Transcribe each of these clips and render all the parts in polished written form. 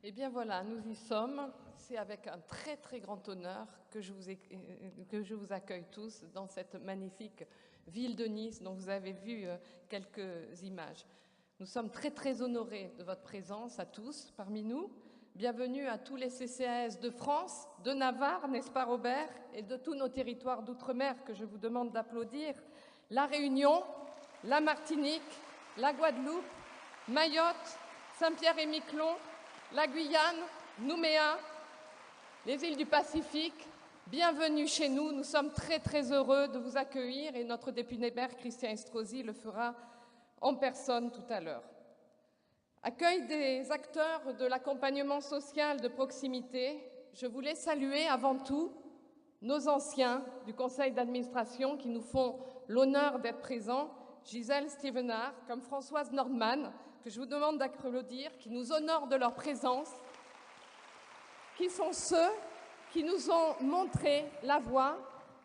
Eh bien voilà, nous y sommes. C'est avec un très très grand honneur que je vous accueille tous dans cette magnifique ville de Nice dont vous avez vu quelques images. Nous sommes très très honorés de votre présence à tous parmi nous. Bienvenue à tous les CCAS de France, de Navarre, n'est-ce pas Robert, et de tous nos territoires d'outre-mer que je vous demande d'applaudir. La Réunion, la Martinique, la Guadeloupe, Mayotte, Saint-Pierre-et-Miquelon, la Guyane, Nouméa, les îles du Pacifique, bienvenue chez nous. Nous sommes très très heureux de vous accueillir et notre député maire Christian Estrosi le fera en personne tout à l'heure. Accueil des acteurs de l'accompagnement social de proximité, je voulais saluer avant tout nos anciens du conseil d'administration qui nous font l'honneur d'être présents, Gisèle Stevenard, comme Françoise Nordman, que je vous demande d'applaudir, qui nous honorent de leur présence, qui sont ceux qui nous ont montré la voie,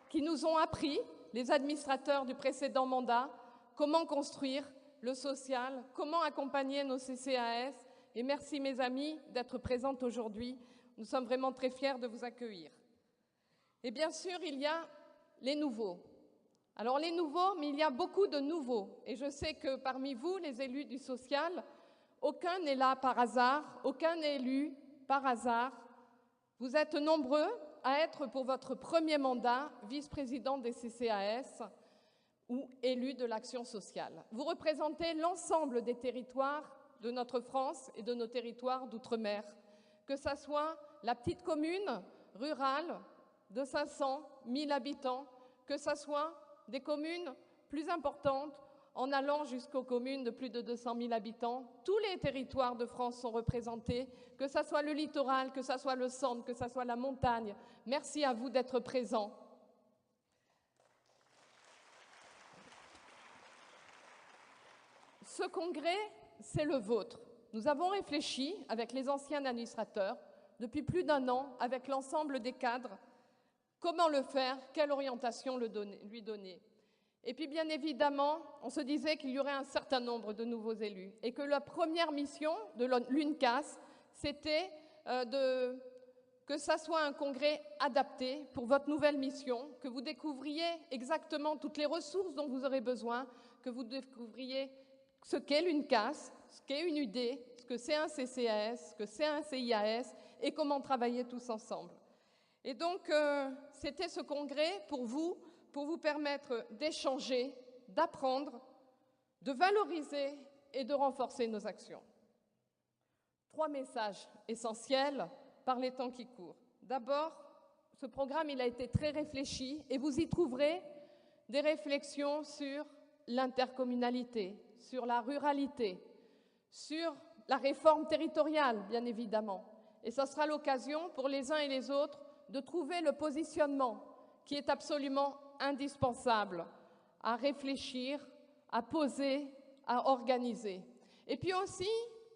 qui nous ont appris, les administrateurs du précédent mandat, comment construire le social, comment accompagner nos CCAS. Et merci mes amis d'être présentes aujourd'hui. Nous sommes vraiment très fiers de vous accueillir. Et bien sûr, il y a les nouveaux. Alors les nouveaux, mais il y a beaucoup de nouveaux. Et je sais que parmi vous, les élus du social, aucun n'est là par hasard, aucun n'est élu par hasard. Vous êtes nombreux à être pour votre premier mandat vice-président des CCAS ou élu de l'action sociale. Vous représentez l'ensemble des territoires de notre France et de nos territoires d'outre-mer, que ce soit la petite commune rurale de 500 000 habitants, que ce soit des communes plus importantes en allant jusqu'aux communes de plus de 200 000 habitants. Tous les territoires de France sont représentés, que ce soit le littoral, que ce soit le centre, que ce soit la montagne. Merci à vous d'être présents. Ce congrès, c'est le vôtre. Nous avons réfléchi avec les anciens administrateurs depuis plus d'un an, avec l'ensemble des cadres, comment le faire, quelle orientation lui donner. Et puis bien évidemment, on se disait qu'il y aurait un certain nombre de nouveaux élus et que la première mission de l'UNCAS, c'était que ça soit un congrès adapté pour votre nouvelle mission, que vous découvriez exactement toutes les ressources dont vous aurez besoin, que vous découvriez ce qu'est l'UNCAS, ce qu'est une UD, ce que c'est un CCAS, ce que c'est un CIAS et comment travailler tous ensemble. Et donc, c'était ce congrès pour vous permettre d'échanger, d'apprendre, de valoriser et de renforcer nos actions. 3 messages essentiels par les temps qui courent. D'abord, ce programme il a été très réfléchi et vous y trouverez des réflexions sur l'intercommunalité, sur la ruralité, sur la réforme territoriale, bien évidemment. Et ce sera l'occasion pour les uns et les autres de trouver le positionnement qui est absolument indispensable à réfléchir, à poser, à organiser. Et puis aussi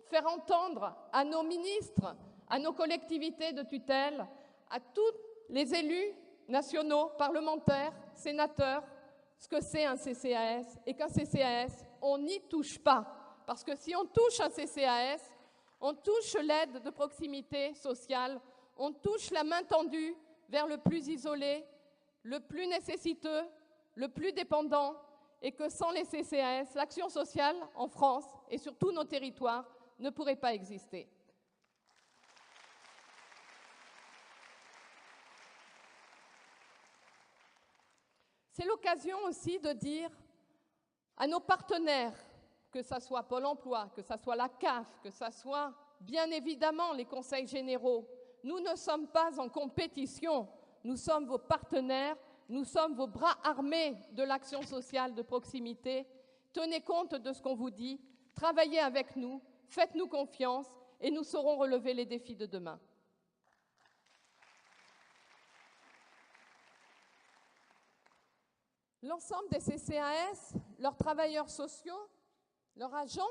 faire entendre à nos ministres, à nos collectivités de tutelle, à tous les élus nationaux, parlementaires, sénateurs, ce que c'est un CCAS et qu'un CCAS, on n'y touche pas. Parce que si on touche un CCAS, on touche l'aide de proximité sociale, on touche la main tendue vers le plus isolé, le plus nécessiteux, le plus dépendant, et que sans les CCAS, l'action sociale en France et sur tous nos territoires ne pourrait pas exister. C'est l'occasion aussi de dire à nos partenaires, que ce soit Pôle emploi, que ce soit la CAF, que ce soit bien évidemment les conseils généraux, nous ne sommes pas en compétition, nous sommes vos partenaires, nous sommes vos bras armés de l'action sociale de proximité. Tenez compte de ce qu'on vous dit, travaillez avec nous, faites-nous confiance et nous saurons relever les défis de demain. L'ensemble des CCAS, leurs travailleurs sociaux, leurs agents,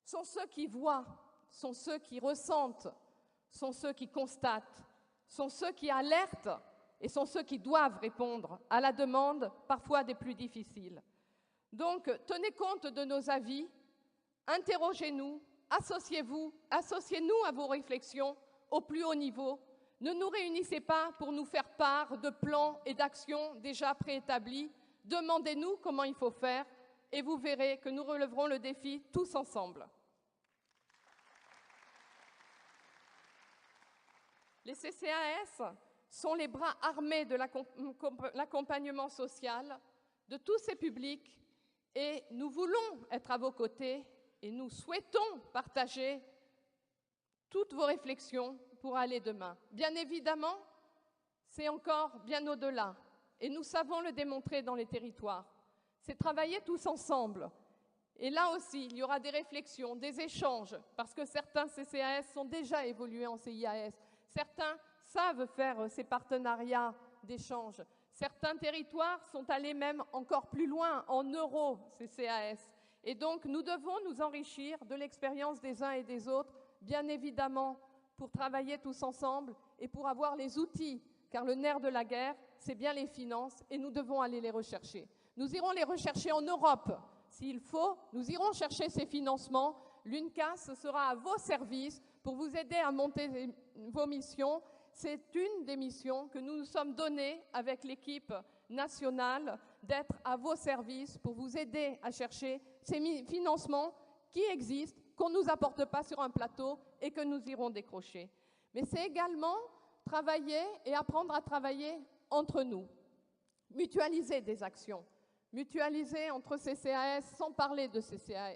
sont ceux qui voient, sont ceux qui ressentent, sont ceux qui constatent, sont ceux qui alertent et sont ceux qui doivent répondre à la demande, parfois des plus difficiles. Donc, tenez compte de nos avis, interrogez-nous, associez-nous à vos réflexions au plus haut niveau. Ne nous réunissez pas pour nous faire part de plans et d'actions déjà préétablis. Demandez-nous comment il faut faire et vous verrez que nous relèverons le défi tous ensemble. Les CCAS sont les bras armés de l'accompagnement social de tous ces publics et nous voulons être à vos côtés et nous souhaitons partager toutes vos réflexions pour aller demain. Bien évidemment, c'est encore bien au-delà et nous savons le démontrer dans les territoires. C'est travailler tous ensemble. Et là aussi, il y aura des réflexions, des échanges, parce que certains CCAS sont déjà évolués en CIAS. Certains savent faire ces partenariats d'échange. Certains territoires sont allés même encore plus loin en euro-CCAS. Et donc, nous devons nous enrichir de l'expérience des uns et des autres, bien évidemment, pour travailler tous ensemble et pour avoir les outils, car le nerf de la guerre, c'est bien les finances et nous devons aller les rechercher. Nous irons les rechercher en Europe. S'il faut, nous irons chercher ces financements. L'UNCAS sera à vos services pour vous aider à monter vos missions. C'est une des missions que nous nous sommes données avec l'équipe nationale, d'être à vos services pour vous aider à chercher ces financements qui existent, qu'on ne nous apporte pas sur un plateau et que nous irons décrocher. Mais c'est également travailler et apprendre à travailler entre nous, mutualiser des actions. Mutualiser entre CCAS sans parler de CIAS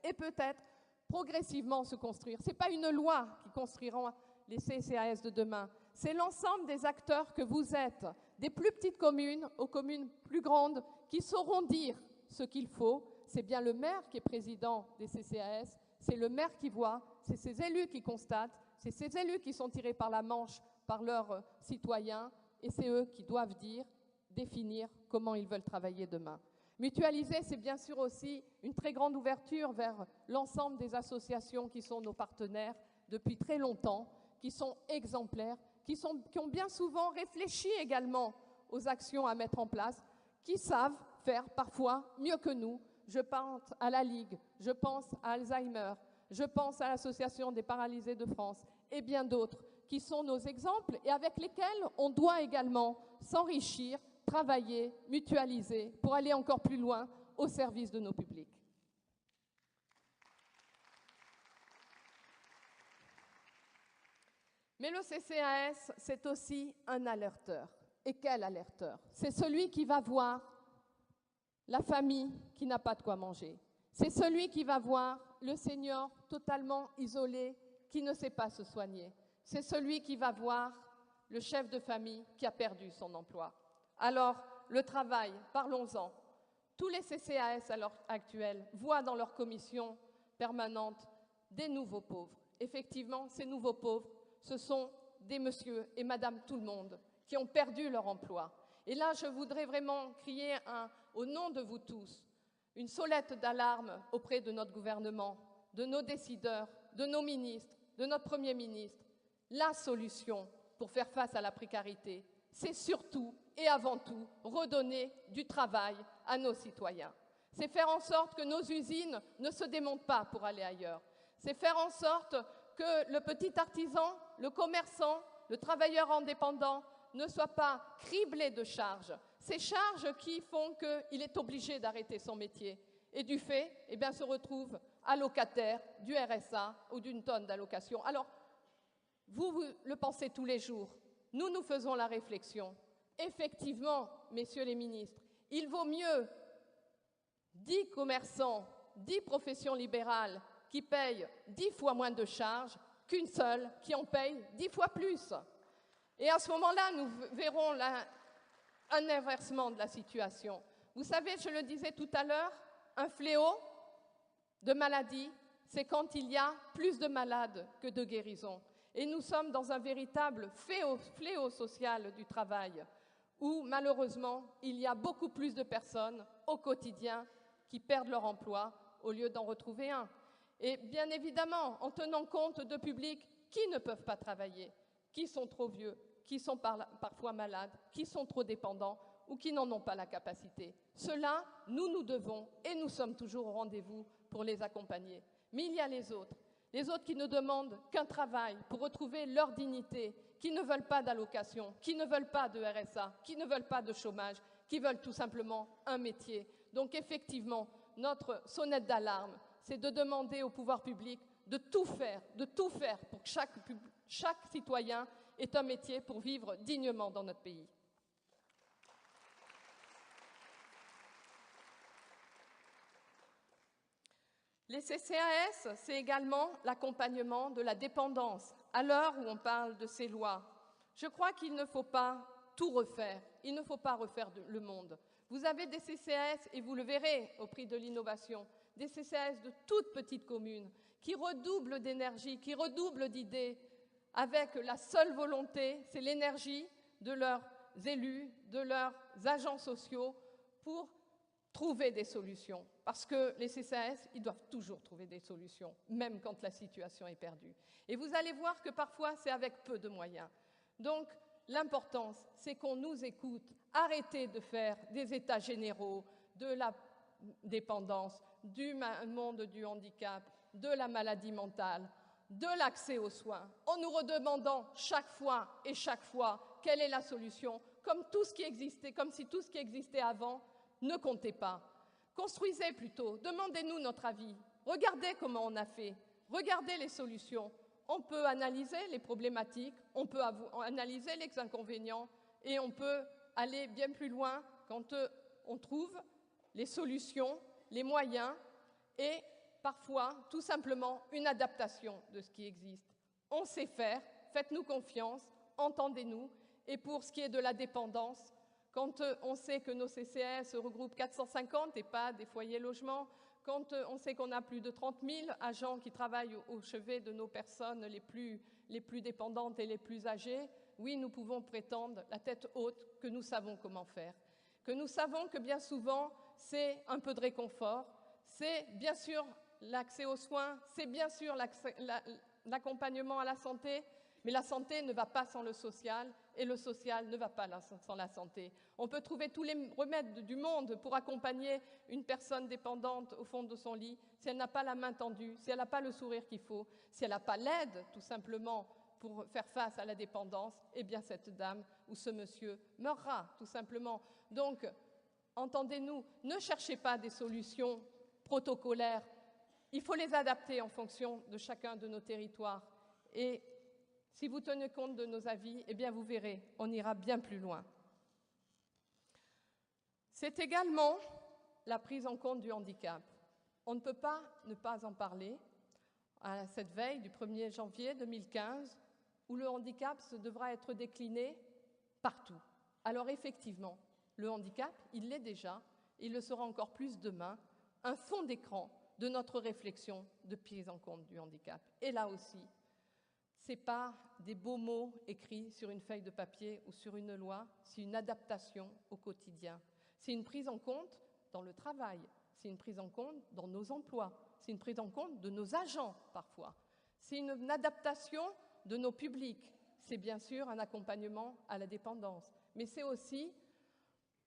et peut-être progressivement se construire. Ce n'est pas une loi qui construira les CCAS de demain, c'est l'ensemble des acteurs que vous êtes, des plus petites communes aux communes plus grandes qui sauront dire ce qu'il faut. C'est bien le maire qui est président des CCAS, c'est le maire qui voit, c'est ces élus qui constatent, c'est ces élus qui sont tirés par la manche par leurs citoyens et c'est eux qui doivent définir comment ils veulent travailler demain. Mutualiser, c'est bien sûr aussi une très grande ouverture vers l'ensemble des associations qui sont nos partenaires depuis très longtemps, qui sont exemplaires, qui ont bien souvent réfléchi également aux actions à mettre en place, qui savent faire parfois mieux que nous. Je pense à la Ligue, je pense à Alzheimer, je pense à l'Association des paralysés de France et bien d'autres qui sont nos exemples et avec lesquels on doit également s'enrichir, travailler, mutualiser pour aller encore plus loin au service de nos publics. Mais le CCAS, c'est aussi un alerteur. Et quel alerteur? C'est celui qui va voir la famille qui n'a pas de quoi manger. C'est celui qui va voir le senior totalement isolé qui ne sait pas se soigner. C'est celui qui va voir le chef de famille qui a perdu son emploi. Alors, le travail, parlons-en. Tous les CCAS à l'heure actuelle voient dans leur commission permanente des nouveaux pauvres. Effectivement, ces nouveaux pauvres, ce sont des monsieur et madame tout le monde qui ont perdu leur emploi. Et là, je voudrais vraiment crier au nom de vous tous, une sonnette d'alarme auprès de notre gouvernement, de nos décideurs, de nos ministres, de notre Premier ministre. La solution pour faire face à la précarité, c'est surtout et avant tout redonner du travail à nos citoyens. C'est faire en sorte que nos usines ne se démontent pas pour aller ailleurs. C'est faire en sorte que le petit artisan, le commerçant, le travailleur indépendant ne soit pas criblé de charges. Ces charges qui font qu'il est obligé d'arrêter son métier et du fait, se retrouve allocataire du RSA ou d'une tonne d'allocations. Alors, vous le pensez tous les jours. Nous, nous faisons la réflexion. Effectivement, messieurs les ministres, il vaut mieux 10 commerçants, 10 professions libérales qui payent 10 fois moins de charges qu'une seule qui en paye 10 fois plus. Et à ce moment-là, nous verrons un inversement de la situation. Vous savez, je le disais tout à l'heure, un fléau de maladie, c'est quand il y a plus de malades que de guérisons. Et nous sommes dans un véritable fléau social du travail, où malheureusement, il y a beaucoup plus de personnes au quotidien qui perdent leur emploi au lieu d'en retrouver un. Et bien évidemment, en tenant compte de publics qui ne peuvent pas travailler, qui sont trop vieux, qui sont parfois malades, qui sont trop dépendants ou qui n'en ont pas la capacité. Cela, nous devons, et nous sommes toujours au rendez-vous pour les accompagner. Mais il y a les autres qui ne demandent qu'un travail pour retrouver leur dignité, qui ne veulent pas d'allocation, qui ne veulent pas de RSA, qui ne veulent pas de chômage, qui veulent tout simplement un métier. Donc effectivement, notre sonnette d'alarme, c'est de demander au pouvoir public de tout faire pour que chaque citoyen ait un métier pour vivre dignement dans notre pays. Les CCAS, c'est également l'accompagnement de la dépendance. À l'heure où on parle de ces lois, je crois qu'il ne faut pas tout refaire. Il ne faut pas refaire le monde. Vous avez des CCAS, et vous le verrez au prix de l'innovation, des CCAS de toutes petites communes qui redoublent d'énergie, qui redoublent d'idées, avec la seule volonté, c'est l'énergie de leurs élus, de leurs agents sociaux pour trouver des solutions. Parce que les CCAS, ils doivent toujours trouver des solutions, même quand la situation est perdue. Et vous allez voir que parfois, c'est avec peu de moyens. Donc, l'importance, c'est qu'on nous écoute. Arrêtez de faire des états généraux de la dépendance, du monde du handicap, de la maladie mentale, de l'accès aux soins, en nous redemandant chaque fois quelle est la solution, comme si tout ce qui existait avant ne comptait pas. Construisez plutôt, demandez-nous notre avis, regardez comment on a fait, regardez les solutions. On peut analyser les problématiques, on peut analyser les inconvénients et on peut aller bien plus loin quand on trouve les solutions, les moyens et parfois tout simplement une adaptation de ce qui existe. On sait faire, faites-nous confiance, entendez-nous. Et pour ce qui est de la dépendance, quand on sait que nos CCAS regroupent 450 EHPAD, des foyers logements, quand on sait qu'on a plus de 30 000 agents qui travaillent au chevet de nos personnes les plus dépendantes et les plus âgées, oui, nous pouvons prétendre, la tête haute, que nous savons comment faire. Que nous savons que bien souvent, c'est un peu de réconfort, c'est bien sûr l'accès aux soins, c'est bien sûr l'accompagnement à la santé, mais la santé ne va pas sans le social et le social ne va pas sans la santé. On peut trouver tous les remèdes du monde pour accompagner une personne dépendante au fond de son lit. Si elle n'a pas la main tendue, si elle n'a pas le sourire qu'il faut, si elle n'a pas l'aide tout simplement pour faire face à la dépendance, eh bien cette dame ou ce monsieur meurra tout simplement. Donc, entendez-nous, ne cherchez pas des solutions protocolaires. Il faut les adapter en fonction de chacun de nos territoires. Et si vous tenez compte de nos avis, eh bien vous verrez, on ira bien plus loin. C'est également la prise en compte du handicap. On ne peut pas ne pas en parler à cette veille du 1er janvier 2015, où le handicap devra être décliné partout. Alors effectivement, le handicap, il l'est déjà, il le sera encore plus demain, un fond d'écran de notre réflexion de prise en compte du handicap. Et là aussi, ce n'est pas des beaux mots écrits sur une feuille de papier ou sur une loi, c'est une adaptation au quotidien. C'est une prise en compte dans le travail, c'est une prise en compte dans nos emplois, c'est une prise en compte de nos agents parfois. C'est une adaptation de nos publics. C'est bien sûr un accompagnement à la dépendance, mais c'est aussi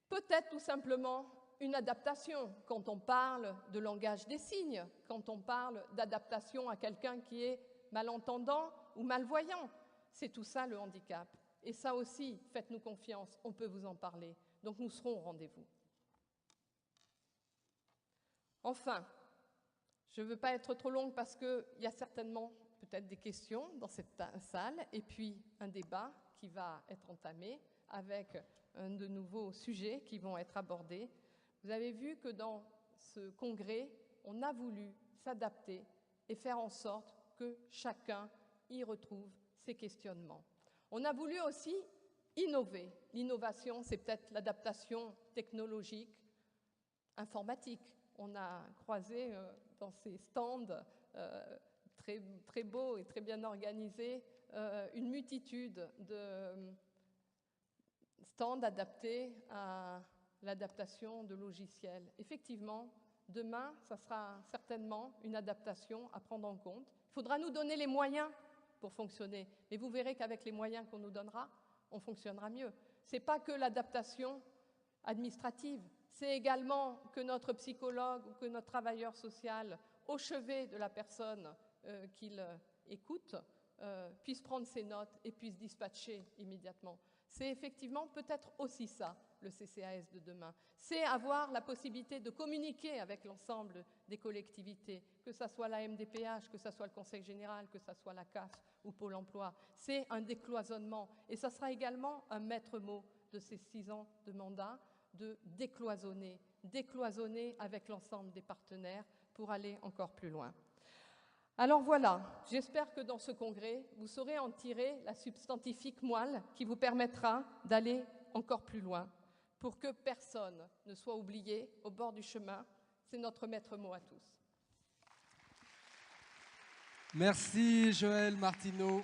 peut-être tout simplement une adaptation quand on parle de langage des signes, quand on parle d'adaptation à quelqu'un qui est malentendant ou malvoyant. C'est tout ça le handicap. Et ça aussi, faites-nous confiance, on peut vous en parler. Donc nous serons au rendez-vous. Enfin, je ne veux pas être trop longue parce qu'il y a certainement peut-être des questions dans cette salle et puis un débat qui va être entamé avec de nouveaux sujets qui vont être abordés. Vous avez vu que dans ce congrès, on a voulu s'adapter et faire en sorte que chacun y retrouve ses questionnements. On a voulu aussi innover. L'innovation, c'est peut-être l'adaptation technologique, informatique. On a croisé dans ces stands très, très beaux et très bien organisés une multitude de stands adaptés à l'adaptation de logiciels. Effectivement, demain, ça sera certainement une adaptation à prendre en compte. Il faudra nous donner les moyens pour fonctionner. Mais vous verrez qu'avec les moyens qu'on nous donnera, on fonctionnera mieux. Ce n'est pas que l'adaptation administrative, c'est également que notre psychologue ou que notre travailleur social au chevet de la personne qu'il écoute, puisse prendre ses notes et puisse dispatcher immédiatement. C'est effectivement peut-être aussi ça, le CCAS de demain. C'est avoir la possibilité de communiquer avec l'ensemble des collectivités, que ce soit la MDPH, que ce soit le Conseil général, que ce soit la CAF ou Pôle emploi. C'est un décloisonnement. Et ça sera également un maître mot de ces 6 ans de mandat, de décloisonner avec l'ensemble des partenaires pour aller encore plus loin. Alors voilà, j'espère que dans ce congrès, vous saurez en tirer la substantifique moelle qui vous permettra d'aller encore plus loin pour que personne ne soit oublié au bord du chemin. C'est notre maître mot à tous. Merci Joëlle Martineau.